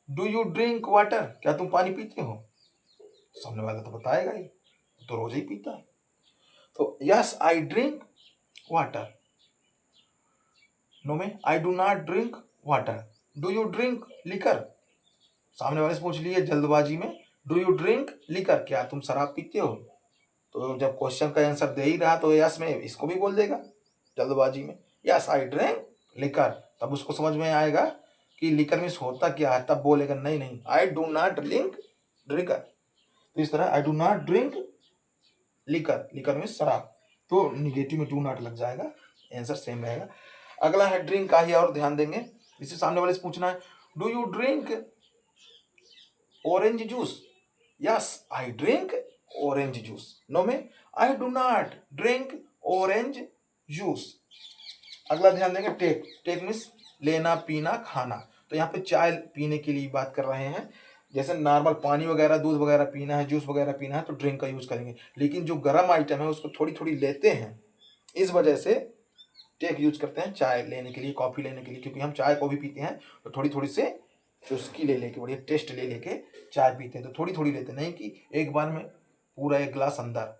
Do you drink water? क्या तुम पानी पीते हो? सामने वाला तो बताएगा ही, तो रोज ही पीता है। तो yes I drink water. No में I do not drink water. Do you drink liquor? सामने वाले से पूछ लिए जल्दबाजी में, डू यू ड्रिंक लिकर? क्या तुम शराब पीते हो? तो जब क्वेश्चन का आंसर दे ही रहा तो यस में इसको भी बोल देगा जल्दबाजी में, यस आई ड्रिंक लिकर। तब उसको समझ में आएगा कि लिकर मीन्स होता क्या है, तब बोलेगा नहीं नहीं आई डू नॉट ड्रिंक ड्रिंकर। तो इस तरह आई do not drink liquor, liquor means शराब, तो निगेटिव में डू नॉट लग जाएगा, आंसर सेम रहेगा। अगला है ड्रिंक का ही और ध्यान देंगे। इसे सामने वाले से पूछना है, do you drink orange juice? Yes I drink orange juice. No में I do not drink orange juice. अगला ध्यान देंगे टेक। टेक मीन्स लेना पीना खाना। तो यहाँ पे चाय पीने के लिए बात कर रहे हैं। जैसे नॉर्मल पानी वगैरह दूध वगैरह पीना है, जूस वगैरह पीना है तो ड्रिंक का यूज करेंगे, लेकिन जो गर्म आइटम है उसको थोड़ी थोड़ी लेते हैं, इस वजह से टेक यूज करते हैं चाय लेने के लिए, कॉफी लेने के लिए, क्योंकि हम चाय को भी पीते हैं तो थोड़ी थोड़ी से उसकी ले लेके, बढ़िया टेस्ट ले लेके चाय पीते हैं, तो थोड़ी थोड़ी लेते नहीं कि एक बार में पूरा एक गिलास अंदर,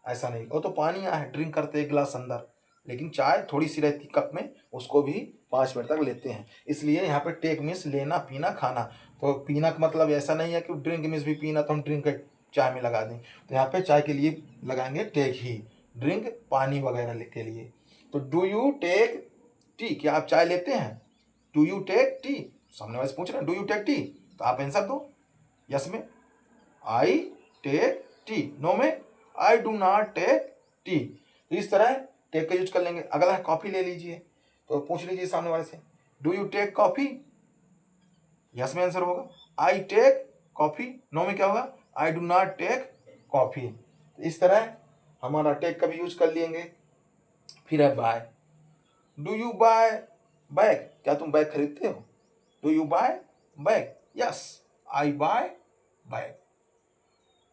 ऐसा नहीं। वो तो पानी है ड्रिंक करते एक गिलास अंदर, लेकिन चाय थोड़ी सी रहती कप में, उसको भी 5 मिनट तक लेते हैं। इसलिए यहाँ पे टेक मीन्स लेना पीना खाना। तो पीना का मतलब ऐसा नहीं है कि ड्रिंक मीन्स भी पीना तो हम ड्रिंक चाय में लगा दें, तो यहाँ पे चाय के लिए लगाएंगे टेक ही, ड्रिंक पानी वगैरह के लिए। तो डू यू टेक टी? क्या आप चाय लेते हैं? Do you take tea? सामने वाले से पूछ रहे हैं डू यू टेक टी, तो आप आंसर दो। यस में आई टेक टी। नो में I do not take tea. तो इस तरह टेक का यूज कर लेंगे। अगला है कॉफी ले लीजिए, तो पूछ लीजिए सामने वाले से, do you take coffee? Yes में आंसर होगा आई टेक कॉफी। नो में क्या होगा? I do not take coffee. तो इस तरह हमारा टेक का भी यूज कर लेंगे। फिर है buy. Do you buy bag? क्या तुम बैग खरीदते हो? Do you buy bag? Yes I buy bag.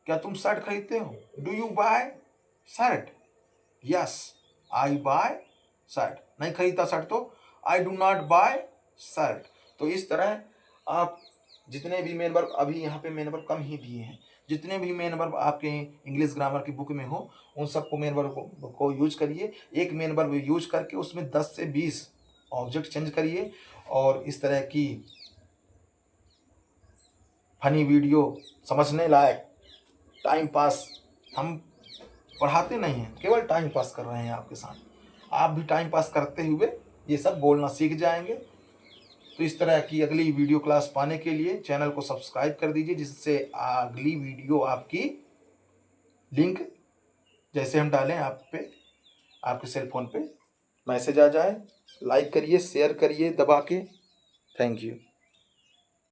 क्या तुम शर्ट खरीदते हो? Do you buy shirt? Yes I buy shirt. नहीं खरीदता शर्ट तो I do not buy shirt. तो इस तरह आप जितने भी मेन वर्ब, अभी यहाँ पे मेन वर्ब कम ही दिए हैं, जितने भी मेन वर्ब आपके इंग्लिश ग्रामर की बुक में हो उन सबको मेन वर्ब को यूज करिए। एक मेन वर्ब यूज करके उसमें 10 से 20 ऑब्जेक्ट चेंज करिए, और इस तरह की फनी वीडियो, समझने लायक, टाइम पास, हम पढ़ाते नहीं हैं, केवल टाइम पास कर रहे हैं आपके साथ, आप भी टाइम पास करते हुए ये सब बोलना सीख जाएंगे। तो इस तरह की अगली वीडियो क्लास पाने के लिए चैनल को सब्सक्राइब कर दीजिए, जिससे अगली वीडियो आपकी लिंक जैसे हम डालें आप पे, आपके सेल फोन पे मैसेज आ जाए। लाइक करिए, शेयर करिए दबा के। Thank you.